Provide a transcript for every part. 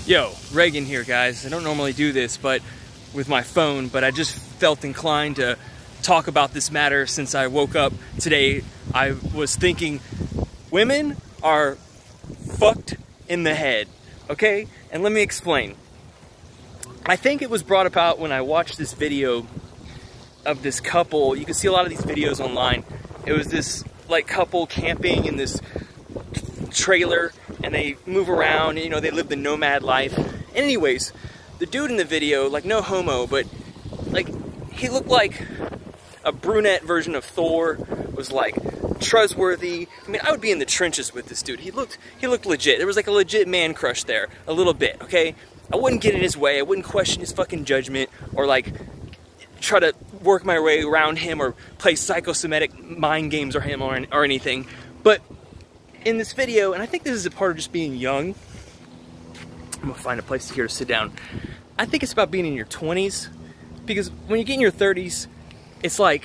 Yo, Reagan here, guys. I don't normally do this with my phone, but I just felt inclined to talk about this matter since I woke up today. I was thinking women are fucked in the head, okay? And let me explain. I think it was brought about when I watched this video of this couple. You can see a lot of these videos online. It was this like couple camping in this trailer, and they move around, you know, they live the nomad life. Anyways, the dude in the video, like, no homo, but like, he looked like a brunette version of Thor, was like trustworthy. I mean, I would be in the trenches with this dude. He looked legit. There was like a legit man crush there, a little bit, okay? I wouldn't get in his way. I wouldn't question his fucking judgment or like try to work my way around him or play psychosomatic mind games or him or anything. But in this video, and I think this is a part of just being young, I'm gonna find a place here to sit down. I think it's about being in your 20s, because when you get in your 30s, it's like,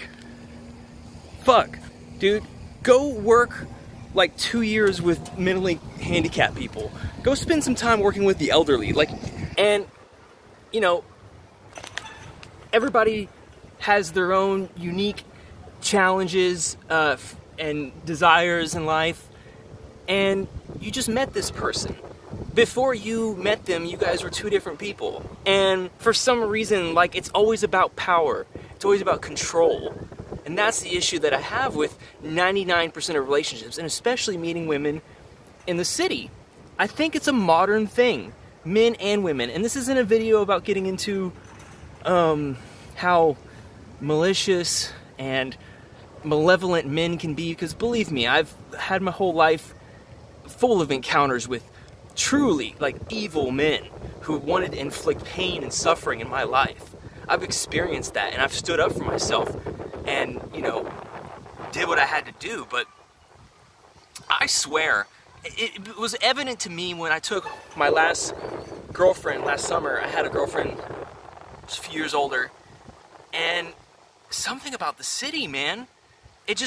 fuck, dude, go work like 2 years with mentally handicapped people. Go spend some time working with the elderly. Like, and, you know, everybody has their own unique challenges and desires in life. And you just met this person. Before you met them, you guys were two different people. And for some reason, like, it's always about power. It's always about control. And that's the issue that I have with 99% of relationships, and especially meeting women in the city. I think it's a modern thing, men and women. And this isn't a video about getting into how malicious and malevolent men can be, because believe me, I've had my whole life full of encounters with truly like evil men who wanted to inflict pain and suffering in my life. I've experienced that, and I've stood up for myself and, you know, did what I had to do. But I swear, it was evident to me when I took my last girlfriend last summer. I had a girlfriend just a few years older, and something about the city, man, it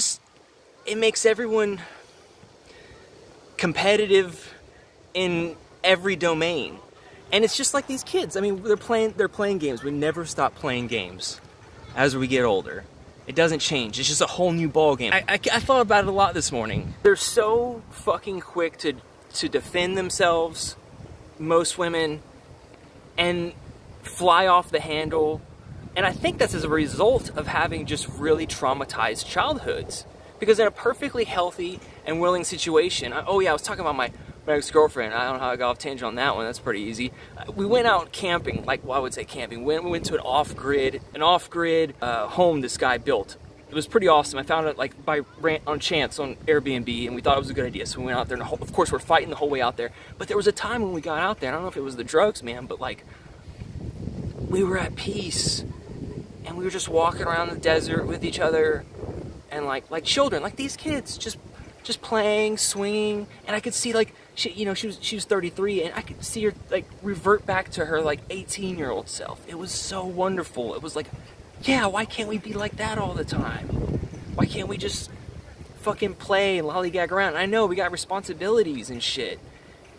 makes everyone competitive in every domain. And it's just like these kids. I mean, they're playing games. We never stop playing games as we get older. It doesn't change. It's just a whole new ball game. I thought about it a lot this morning. They're so fucking quick to defend themselves, most women, and fly off the handle. And I think that's as a result of having just really traumatized childhoods. Because in a perfectly healthy and willing situation, oh yeah, I was talking about my ex-girlfriend. I don't know how I got off tangent on that one. That's pretty easy. We went out camping, like, well, I would say camping. We went to an off-grid home this guy built. It was pretty awesome. I found it like on chance on Airbnb, and we thought it was a good idea. So we went out there, and of course we're fighting the whole way out there. But there was a time when we got out there, I don't know if it was the drugs, man, but like, we were at peace, and we were just walking around the desert with each other, and like children, like these kids, just playing, swinging. And I could see, like, she was 33, and I could see her like revert back to her like 18-year-old self. It was so wonderful. It was like, yeah, why can't we be like that all the time? Why can't we just fucking play and lollygag around? I know we got responsibilities and shit,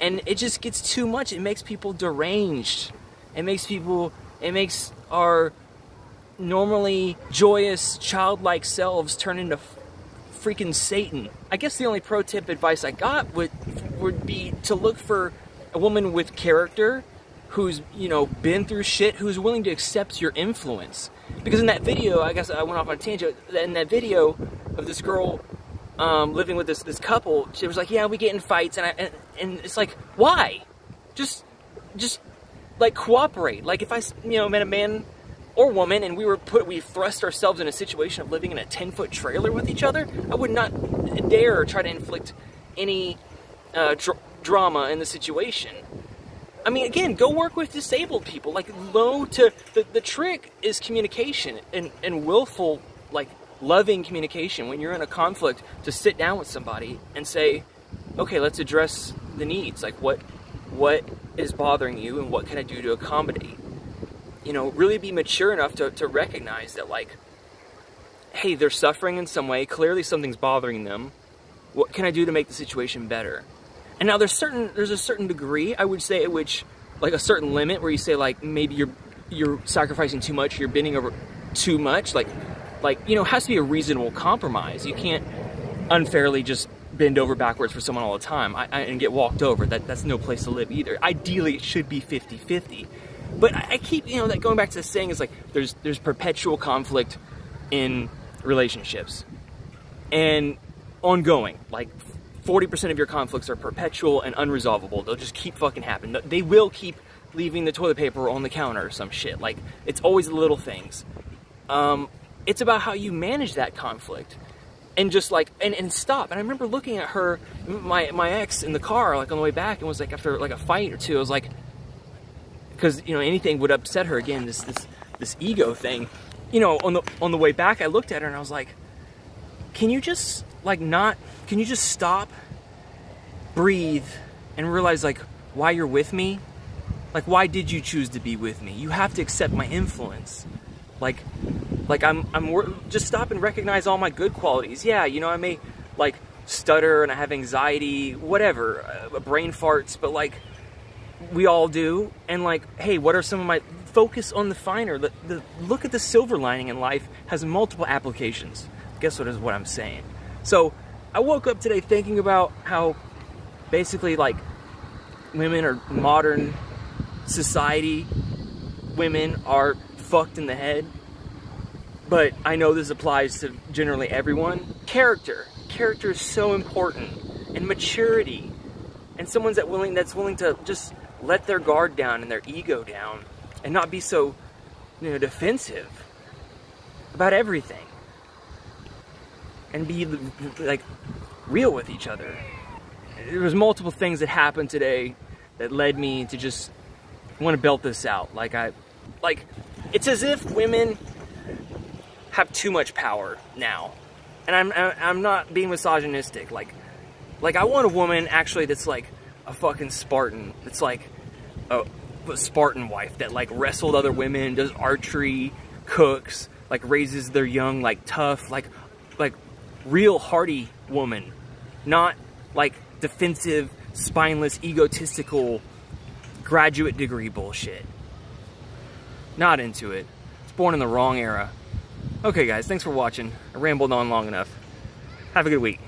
and it just gets too much. It makes people deranged. It makes our normally joyous, childlike selves turn into freaking Satan. I guess the only pro tip advice I got would be to look for a woman with character, who's, you know, been through shit, who's willing to accept your influence. Because in that video, I guess I went off on a tangent, in that video of this girl living with this couple, she was like, yeah, we get in fights, and it's like, why? Just like, cooperate. Like, if I, you know, met a man or woman and we thrust ourselves in a situation of living in a 10-foot trailer with each other, I would not dare try to inflict any drama in the situation. I mean, again, go work with disabled people. Like, the trick is communication and willful, like, loving communication. When you're in a conflict, to sit down with somebody and say, okay, let's address the needs. Like, what is bothering you, and what can I do to accommodate? You know, really be mature enough to recognize that, like, hey, they're suffering in some way. Clearly something's bothering them. What can I do to make the situation better? And now there's a certain degree, I would say, at which like a certain limit where you say like maybe you're sacrificing too much, you're bending over too much, like you know, it has to be a reasonable compromise. You can't unfairly just bend over backwards for someone all the time and get walked over. That's no place to live either. Ideally, it should be 50-50. But I keep, you know, that going back to the saying is like there's perpetual conflict in relationships and ongoing. Like 40% of your conflicts are perpetual and unresolvable. They'll just keep fucking happening. They will keep leaving the toilet paper on the counter or some shit. Like, it's always the little things. It's about how you manage that conflict and just like and stop. And I remember looking at her, my ex, in the car like on the way back, and was like, after like a fight or two, I was like, because you know anything would upset her again, this ego thing, you know, on the way back I looked at her and I was like, can you just stop, breathe, and realize like why you're with me? Like, why did you choose to be with me? You have to accept my influence. Like just stop and recognize all my good qualities. Yeah, you know, I may like stutter and I have anxiety, whatever, brain farts, but like we all do. And like, hey, what are some of my, focus on the finer, look at the silver lining in life has multiple applications. Guess what is what I'm saying. So I woke up today thinking about how basically like women are modern society, women are fucked in the head. But I know this applies to generally everyone. Character is so important, and maturity, and someone's that's willing to just let their guard down and their ego down, and not be so, you know, defensive about everything, and be like real with each other. There was multiple things that happened today that led me to just want to belt this out. Like it's as if women have too much power now, and I'm not being misogynistic. Like I want a woman actually that's like a fucking Spartan. That's like a Spartan wife that like wrestled other women, does archery, cooks, like raises their young, like tough, like real hardy woman, not like defensive, spineless, egotistical graduate degree bullshit. Not into it. It's born in the wrong era. Okay guys, thanks for watching. I rambled on long enough. Have a good week.